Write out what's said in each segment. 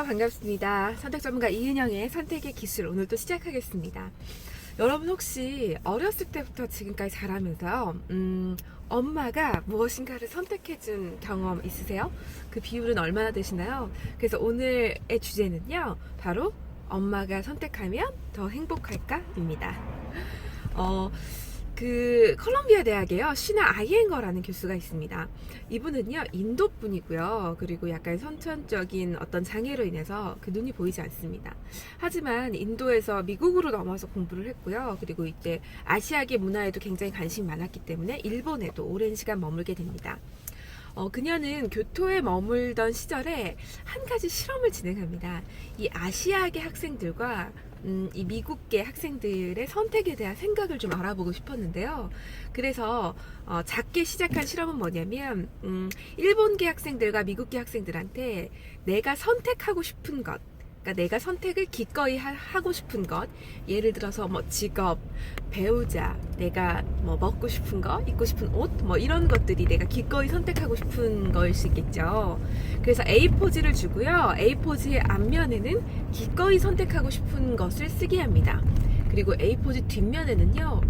반갑습니다. 선택 전문가 이은영의 선택의 기술, 오늘도 시작하겠습니다. 여러분 혹시 어렸을 때부터 지금까지 자라면서요, 엄마가 무엇인가를 선택해준 경험 있으세요? 그 비율은 얼마나 되시나요? 그래서 오늘의 주제는요, 바로 엄마가 선택하면 더 행복할까입니다. 콜롬비아 대학에요, 시나 아이앵거라는 교수가 있습니다. 이분은요, 인도 분이고요. 그리고 약간 선천적인 어떤 장애로 인해서 그 눈이 보이지 않습니다. 하지만 인도에서 미국으로 넘어와서 공부를 했고요. 그리고 이제 아시아계 문화에도 굉장히 관심이 많았기 때문에 일본에도 오랜 시간 머물게 됩니다. 그녀는 교토에 머물던 시절에 한 가지 실험을 진행합니다. 이 아시아계 학생들과 이 미국계 학생들의 선택에 대한 생각을 좀 알아보고 싶었는데요. 그래서 작게 시작한 실험은 뭐냐면, 일본계 학생들과 미국계 학생들한테 내가 선택하고 싶은 것, 그러니까 내가 선택을 기꺼이 하고 싶은 것, 예를 들어서 뭐 직업, 배우자, 내가 뭐 먹고 싶은 거, 입고 싶은 옷, 뭐 이런 것들이 내가 기꺼이 선택하고 싶은 거일 수 있겠죠. 그래서 A4지를 주고요, A4지의 앞면에는 기꺼이 선택하고 싶은 것을 쓰게 합니다. 그리고 A4지 뒷면에는요,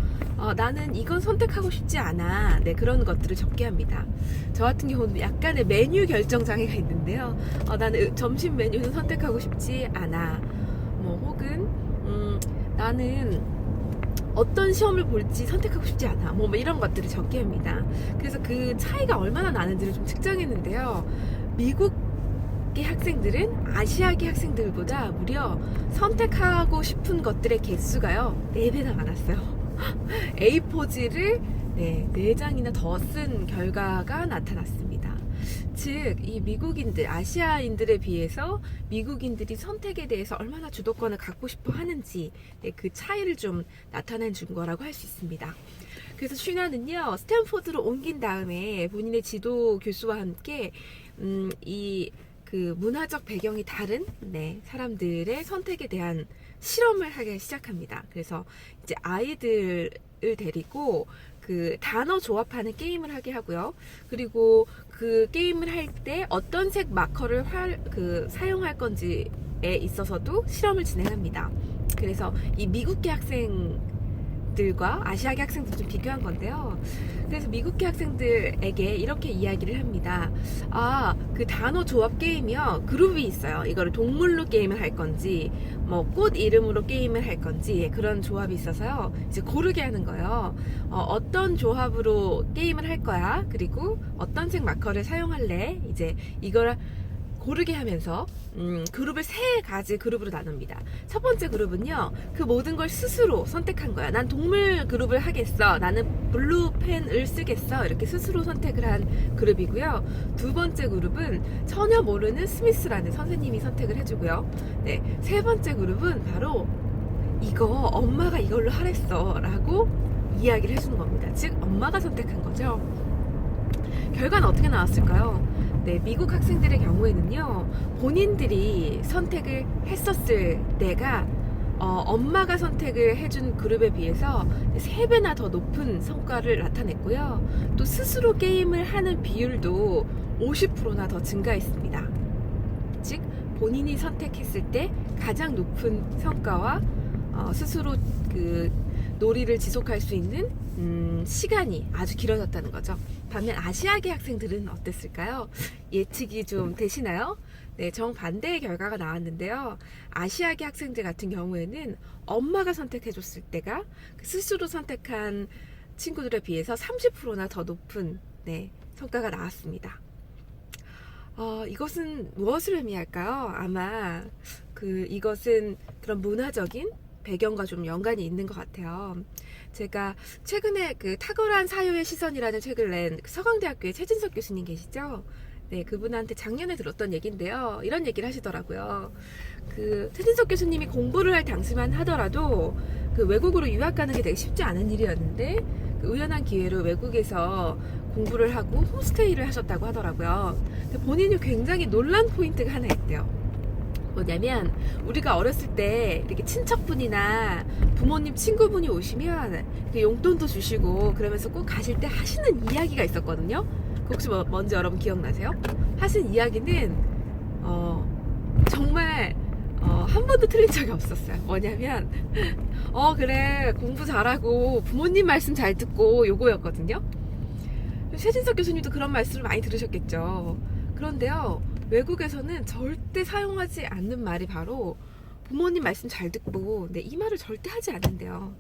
나는 이건 선택하고 싶지 않아, 네, 그런 것들을 적게 합니다. 저 같은 경우는 약간의 메뉴 결정 장애가 있는데요, 나는 점심 메뉴는 선택하고 싶지 않아, 뭐 혹은 나는 어떤 시험을 볼지 선택하고 싶지 않아, 뭐 이런 것들을 적게 합니다. 그래서 그 차이가 얼마나 나는지를 좀 측정했는데요, 미국계 학생들은 아시아계 학생들보다 무려 선택하고 싶은 것들의 개수가요 4배나 많았어요. A4지를 4장이나 더 쓴 결과가 나타났습니다. 즉, 이 미국인들, 아시아인들에 비해서 미국인들이 선택에 대해서 얼마나 주도권을 갖고 싶어 하는지, 그 차이를 좀 나타낸 거라고 할 수 있습니다. 그래서 슈나는요, 스탠포드로 옮긴 다음에 본인의 지도 교수와 함께 그 문화적 배경이 다른 사람들의 선택에 대한 실험을 하기 시작합니다. 그래서 이제 아이들을 데리고 그 단어 조합하는 게임을 하게 하고요. 그리고 그 게임을 할 때 어떤 색 마커를 사용할 건지에 있어서도 실험을 진행합니다. 그래서 이 미국계 학생들과 아시아계 학생들 좀 비교한 건데요. 그래서 미국계 학생들에게 이렇게 이야기를 합니다. 그 단어 조합 게임이요, 그룹이 있어요. 이거를 동물로 게임을 할 건지, 뭐 꽃 이름으로 게임을 할 건지, 그런 조합이 있어서요, 이제 고르게 하는 거예요. 어떤 조합으로 게임을 할 거야, 그리고 어떤 색 마커를 사용할래, 이제 이걸 고르게 하면서 그룹을 3가지 그룹으로 나눕니다. 첫 번째 그룹은요, 그 모든 걸 스스로 선택한 거야. 난 동물 그룹을 하겠어, 나는 블루펜을 쓰겠어, 이렇게 스스로 선택을 한 그룹이고요. 두 번째 그룹은 전혀 모르는 스미스라는 선생님이 선택을 해주고요. 세 번째 그룹은 바로 이거 엄마가 이걸로 하랬어 라고 이야기를 해주는 겁니다. 즉, 엄마가 선택한 거죠. 결과는 어떻게 나왔을까요? 미국 학생들의 경우에는요, 본인들이 선택을 했었을 때가 엄마가 선택을 해준 그룹에 비해서 3배나 더 높은 성과를 나타냈고요. 또 스스로 게임을 하는 비율도 50%나 더 증가했습니다. 즉, 본인이 선택했을 때 가장 높은 성과와 스스로 그 놀이를 지속할 수 있는 시간이 아주 길어졌다는 거죠. 반면 아시아계 학생들은 어땠을까요? 예측이 좀 되시나요? 정반대의 결과가 나왔는데요. 아시아계 학생들 같은 경우에는 엄마가 선택해줬을 때가 스스로 선택한 친구들에 비해서 30%나 더 높은 성과가 나왔습니다. 이것은 무엇을 의미할까요? 아마 이것은 그런 문화적인 배경과 좀 연관이 있는 것 같아요. 제가 최근에 탁월한 사유의 시선이라는 책을 낸 서강대학교의 최진석 교수님 계시죠? 그분한테 작년에 들었던 얘기인데요. 이런 얘기를 하시더라고요. 최진석 교수님이 공부를 할 당시만 하더라도 외국으로 유학 가는 게 되게 쉽지 않은 일이었는데, 우연한 기회로 외국에서 공부를 하고 홈스테이를 하셨다고 하더라고요. 근데 본인이 굉장히 놀란 포인트가 하나 있대요. 뭐냐면 우리가 어렸을 때 이렇게 친척분이나 부모님 친구분이 오시면 용돈도 주시고 그러면서 꼭 가실 때 하시는 이야기가 있었거든요. 혹시 뭔지 여러분 기억나세요? 하신 이야기는 정말 한 번도 틀린 적이 없었어요. 뭐냐면 그래 공부 잘하고 부모님 말씀 잘 듣고 요거였거든요. 최진석 교수님도 그런 말씀을 많이 들으셨겠죠. 그런데요, 외국에서는 절대 사용하지 않는 말이 바로 부모님 말씀 잘 듣고, 네, 이 말을 절대 하지 않는데요.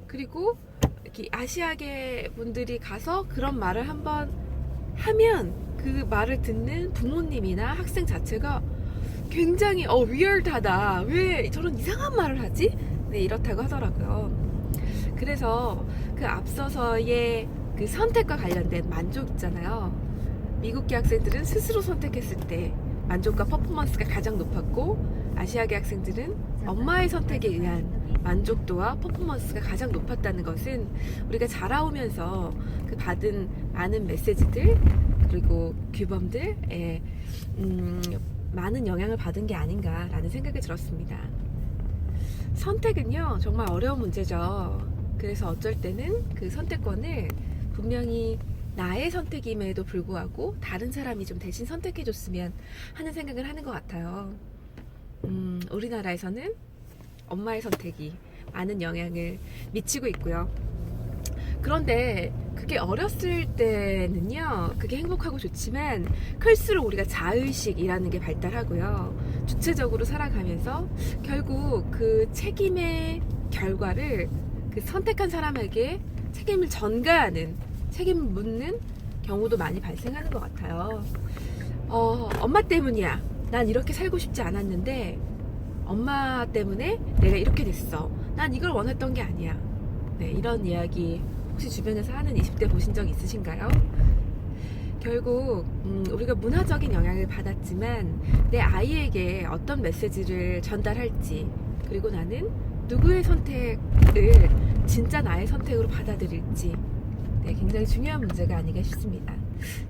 그리고 이렇게 아시아계 분들이 가서 그런 말을 한번 하면 그 말을 듣는 부모님이나 학생 자체가 굉장히 weird하다. 왜 저런 이상한 말을 하지? 네, 이렇다고 하더라고요. 그래서 그 앞서서의 그 선택과 관련된 만족 있잖아요. 미국계 학생들은 스스로 선택했을 때 만족과 퍼포먼스가 가장 높았고, 아시아계 학생들은 엄마의 선택에 의한 만족도와 퍼포먼스가 가장 높았다는 것은 우리가 자라오면서 그 받은 많은 메시지들 그리고 규범들에 많은 영향을 받은 게 아닌가라는 생각이 들었습니다. 선택은요 정말 어려운 문제죠. 그래서 어쩔 때는 그 선택권을 분명히 나의 선택임에도 불구하고 다른 사람이 좀 대신 선택해줬으면 하는 생각을 하는 것 같아요. 우리나라에서는 엄마의 선택이 많은 영향을 미치고 있고요. 그런데 그게 어렸을 때는요, 그게 행복하고 좋지만 클수록 우리가 자의식이라는 게 발달하고요. 주체적으로 살아가면서 결국 그 책임의 결과를 그 선택한 사람에게 책임을 전가하는, 책임을 묻는 경우도 많이 발생하는 것 같아요. 엄마 때문이야. 난 이렇게 살고 싶지 않았는데 엄마 때문에 내가 이렇게 됐어. 난 이걸 원했던 게 아니야. 네, 이런 이야기 혹시 주변에서 하는 20대 보신 적 있으신가요? 결국 우리가 문화적인 영향을 받았지만 내 아이에게 어떤 메시지를 전달할지, 그리고 나는 누구의 선택을 진짜 나의 선택으로 받아들일지, 네, 굉장히 중요한 문제가 아닌가 싶습니다.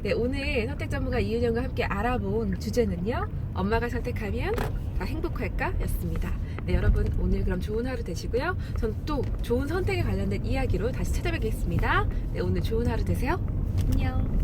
네, 오늘 선택 전문가 이은영과 함께 알아본 주제는요, 엄마가 선택하면 다 행복할까? 였습니다. 네, 여러분 오늘 그럼 좋은 하루 되시고요. 전 또 좋은 선택에 관련된 이야기로 다시 찾아뵙겠습니다. 네, 오늘 좋은 하루 되세요. 안녕.